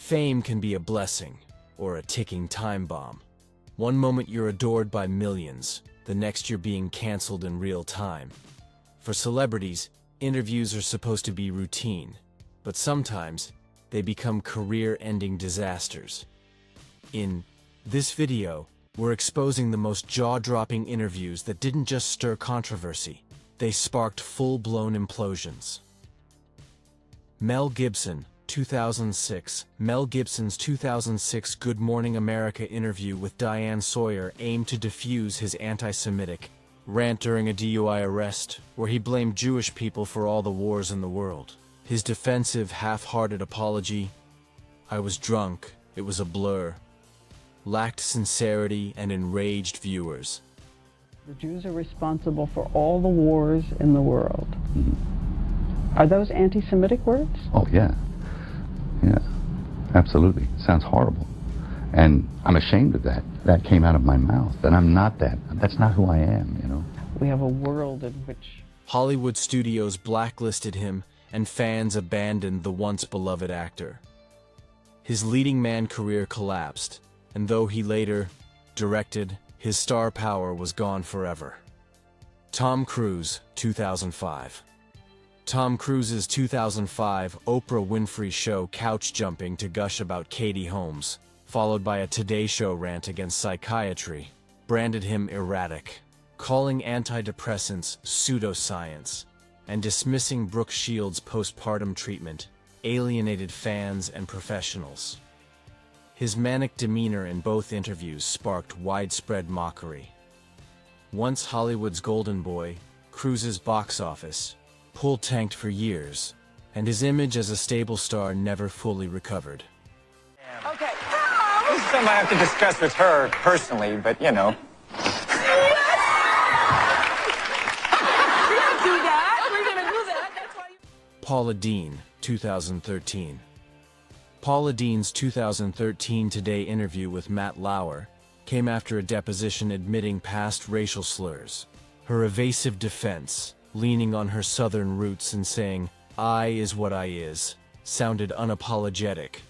Fame can be a blessing or a ticking time bomb. One moment you're adored by millions, the next you're being canceled in real time. For celebrities, interviews are supposed to be routine, but sometimes they become career-ending disasters. In this video, we're exposing the most jaw-dropping interviews that didn't just stir controversy, they sparked full-blown implosions. Mel Gibson, 2006. Mel Gibson's 2006 Good Morning America interview with Diane Sawyer aimed to defuse his anti-Semitic rant during a DUI arrest, where he blamed Jewish people for all the wars in the world. His defensive, half-hearted apology, "I was drunk, it was a blur," lacked sincerity and enraged viewers. The Jews are responsible for all the wars in the world. Are those anti-Semitic words? Oh, yeah. Yeah, absolutely. Sounds horrible. And I'm ashamed of that. That came out of my mouth. And I'm not that. That's not who I am, you know. We have a world in which Hollywood studios blacklisted him, and fans abandoned the once beloved actor. His leading man career collapsed, and though he later directed, his star power was gone forever. Tom Cruise, 2005. Tom Cruise's 2005 Oprah Winfrey Show couch jumping to gush about Katie Holmes, followed by a Today Show rant against psychiatry, branded him erratic, calling antidepressants pseudoscience, and dismissing Brooke Shields' postpartum treatment, alienated fans and professionals. His manic demeanor in both interviews sparked widespread mockery. Once Hollywood's golden boy, Cruise's box office pull-tanked for years, and his image as a stable star never fully recovered. Okay. This is something I have to discuss with her personally, but you know. We're gonna do that. That's why you... Paula Deen, 2013. Paula Deen's 2013 Today interview with Matt Lauer came after a deposition admitting past racial slurs. Her evasive defense, leaning on her Southern roots and saying, "I is what I is," sounded unapologetic.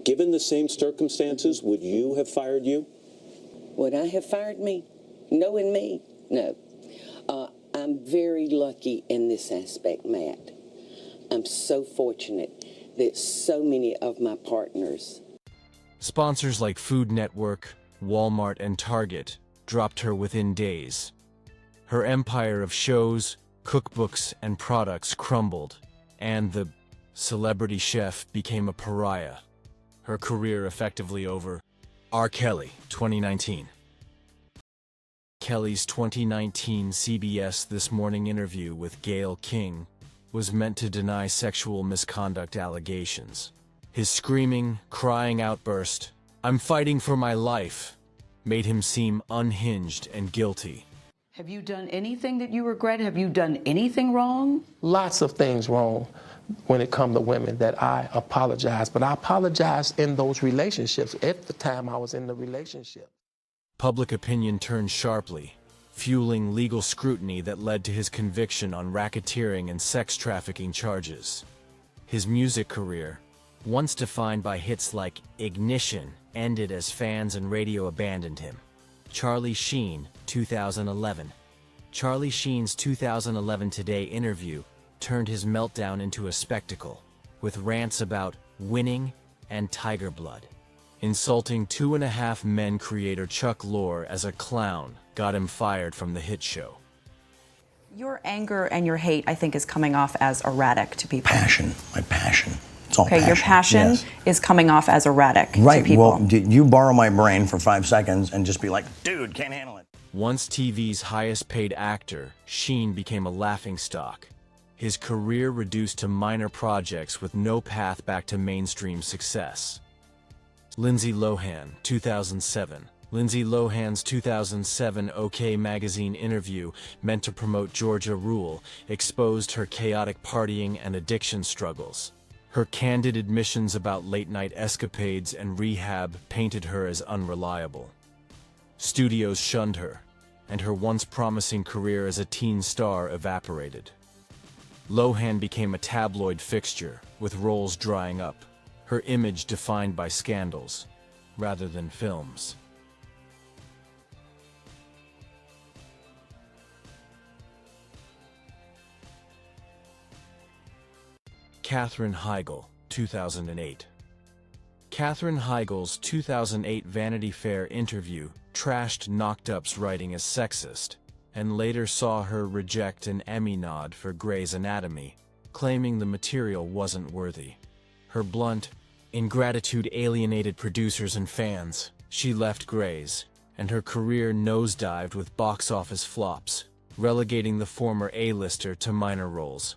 Given the same circumstances, would you have fired you? Would I have fired me? Knowing me? No. I'm very lucky in this aspect, Matt. I'm so fortunate that so many of my partners. Sponsors like Food Network, Walmart, and Target dropped her within days. Her empire of shows, cookbooks, and products crumbled, and the celebrity chef became a pariah. Her career effectively over. R. Kelly, 2019. Kelly's 2019 CBS This Morning interview with Gayle King was meant to deny sexual misconduct allegations. His screaming, crying outburst, "I'm fighting for my life," made him seem unhinged and guilty. have you done anything that you regret? Have you done anything wrong? Lots of things wrong when it comes to women that I apologize, but I apologize in those relationships at the time I was in the relationship. Public opinion turned sharply, fueling legal scrutiny that led to his conviction on racketeering and sex trafficking charges. His music career, once defined by hits like Ignition, ended as fans and radio abandoned him. Charlie Sheen, 2011. Charlie Sheen's 2011 Today interview turned his meltdown into a spectacle, with rants about winning and tiger blood. Insulting Two and a Half Men creator Chuck Lorre as a clown got him fired from the hit show. Your anger and your hate, I think, is coming off as erratic to people. Passion, my passion. It's all okay, passion. Your passion yes. is coming off as erratic right. to people. Well, you borrow my brain for 5 seconds and just be like, dude, can't handle it. Once TV's highest paid actor, Sheen became a laughingstock. His career reduced to minor projects with no path back to mainstream success. Lindsay Lohan, 2007. Lindsay Lohan's 2007 OK Magazine interview, meant to promote Georgia Rule, exposed her chaotic partying and addiction struggles. Her candid admissions about late-night escapades and rehab painted her as unreliable. Studios shunned her, and her once promising career as a teen star evaporated. Lohan became a tabloid fixture, with roles drying up. her image defined by scandals, rather than films. Katherine Heigl, 2008. Katherine Heigl's 2008 Vanity Fair interview trashed Knocked Up's writing as sexist, and later saw her reject an Emmy nod for Grey's Anatomy, claiming the material wasn't worthy. Her blunt ingratitude alienated producers and fans. She left Grey's, and her career nosedived with box office flops, relegating the former A-lister to minor roles.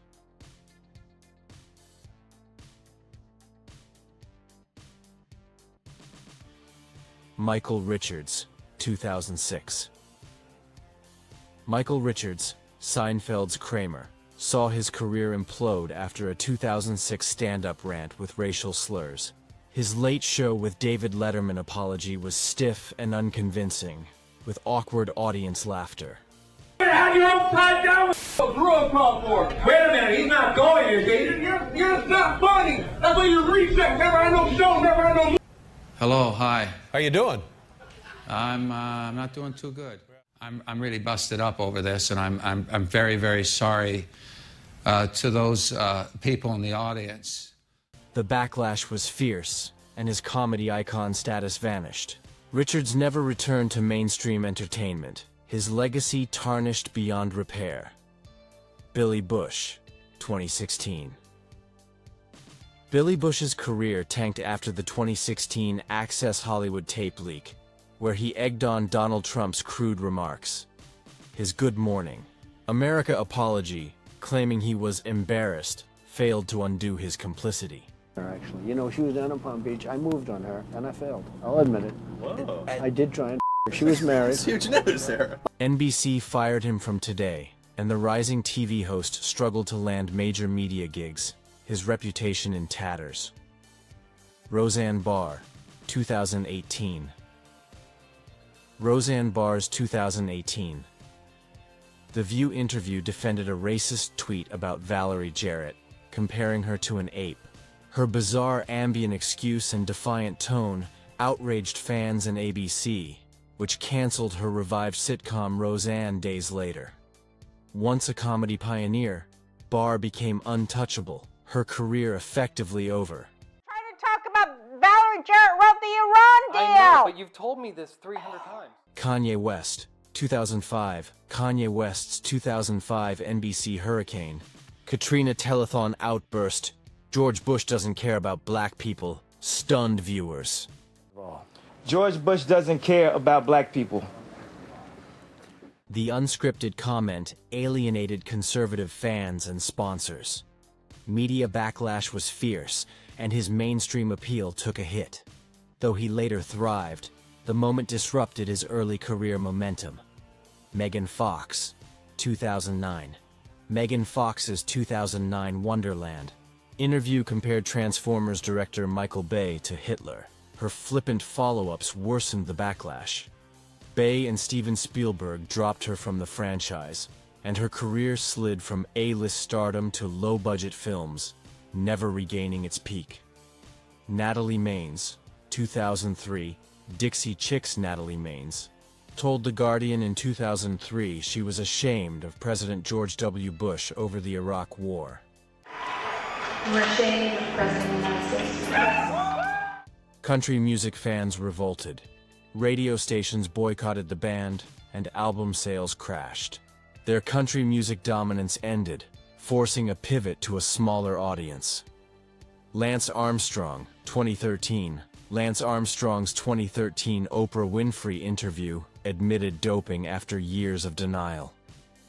Michael Richards, 2006. Michael Richards, Seinfeld's Kramer, saw his career implode after a 2006 stand-up rant with racial slurs. His Late Show with David Letterman apology was stiff and unconvincing, with awkward audience laughter. How you upside down with drill call for? Wait a minute, he's not going here, David. You're not funny. That's why you reset. Never had no show, never had no. Hello, hi. How you doing? I'm not doing too good. I'm really busted up over this, and I'm very, very sorry to those people in the audience. The backlash was fierce, and his comedy icon status vanished. Richards never returned to mainstream entertainment, his legacy tarnished beyond repair. Billy Bush, 2016. Billy Bush's career tanked after the 2016 Access Hollywood tape leak, where he egged on Donald Trump's crude remarks. His Good Morning America apology, claiming he was embarrassed, failed to undo his complicity. Actually, you know, she was down in Palm Beach. I moved on her, and I failed. I'll admit it. Whoa. I did try and her. She was married. That's huge news there. NBC fired him from Today, and the rising TV host struggled to land major media gigs, his reputation in tatters. Roseanne Barr, 2018. Roseanne Barr's 2018. The View interview defended a racist tweet about Valerie Jarrett, comparing her to an ape. Her bizarre ambient excuse and defiant tone outraged fans and ABC, which canceled her revived sitcom Roseanne days later. Once a comedy pioneer, Barr became untouchable, her career effectively over. Trying to talk about Valerie Jarrett wrote the Iran deal! I know, but you've told me this 300 times. Kanye West, 2005. Kanye West's 2005 NBC hurricane. Katrina telethon outburst. George Bush doesn't care about black people. Stunned viewers. George Bush doesn't care about black people. The unscripted comment alienated conservative fans and sponsors. Media backlash was fierce, and his mainstream appeal took a hit. Though he later thrived, the moment disrupted his early career momentum. Megan Fox, 2009. Megan Fox's 2009 Wonderland interview compared Transformers director Michael Bay to Hitler. Her flippant follow-ups worsened the backlash. Bay and Steven Spielberg dropped her from the franchise, and her career slid from A-list stardom to low-budget films, never regaining its peak. Natalie Maines, 2003. Dixie Chicks Natalie Maines told The Guardian in 2003 she was ashamed of President George W. Bush over the Iraq War. We're ashamed of President of the United States. Country music fans revolted. Radio stations boycotted the band, and album sales crashed. Their country music dominance ended, forcing a pivot to a smaller audience. Lance Armstrong, 2013. Lance Armstrong's 2013 Oprah Winfrey interview admitted doping after years of denial.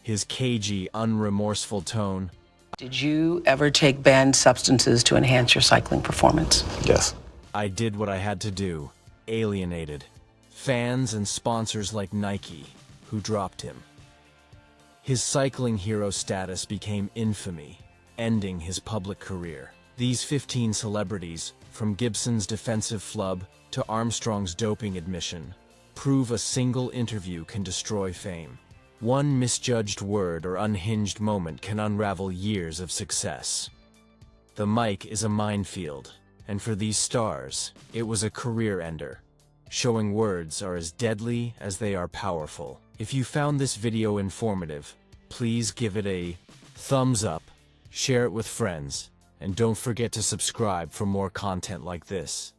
His cagey, unremorseful tone. Did you ever take banned substances to enhance your cycling performance? Yes. I did what I had to do. Alienated fans and sponsors like Nike, who dropped him. His cycling hero status became infamy, ending his public career. These 15 celebrities, from Gibson's defensive flub to Armstrong's doping admission, prove a single interview can destroy fame. One misjudged word or unhinged moment can unravel years of success. The mic is a minefield, And for these stars, it was a career ender, showing words are as deadly as they are powerful. If you found this video informative, please give it a thumbs up, share it with friends, and don't forget to subscribe for more content like this.